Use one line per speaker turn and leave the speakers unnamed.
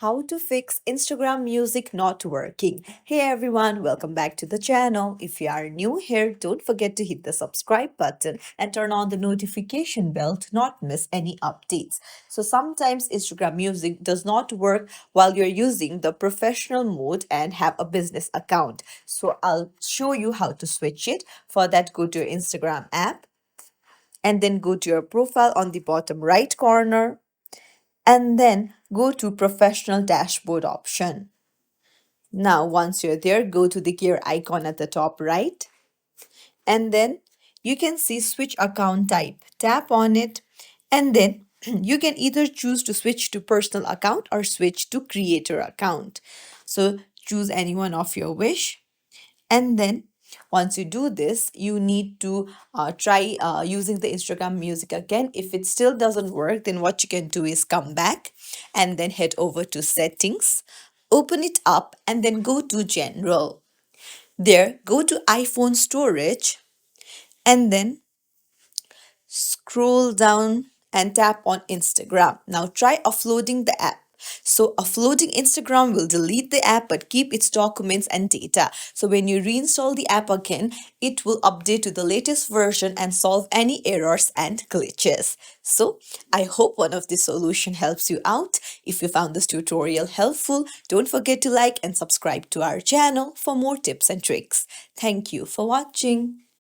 how to fix Instagram music not working. Hey everyone, welcome back to the channel. If you are new here, don't forget to hit the subscribe button and turn on the notification bell to not miss any updates. So sometimes Instagram music does not work while you're using the professional mode and have a business account. So I'll show you how to switch it. For that, go to your Instagram app and then go to your profile on the bottom right corner and then go to professional dashboard option. Now, once you're there, go to the gear icon at the top right, and then you can see switch account type. Tap on it, and then you can either choose to switch to personal account or switch to creator account. So choose any one of your wish, and then once you do this, you need to try using the Instagram music again. If it still doesn't work, then what you can do is come back and then head over to settings, open it up, and then go to general. There, go to iPhone storage and then scroll down and tap on Instagram. Now try offloading the app. So offloading Instagram will delete the app but keep its documents and data. So when you reinstall the app again, it will update to the latest version and solve any errors and glitches. So I hope one of the solution helps you out. If you found this tutorial helpful, don't forget to like and subscribe to our channel for more tips and tricks. Thank you for watching.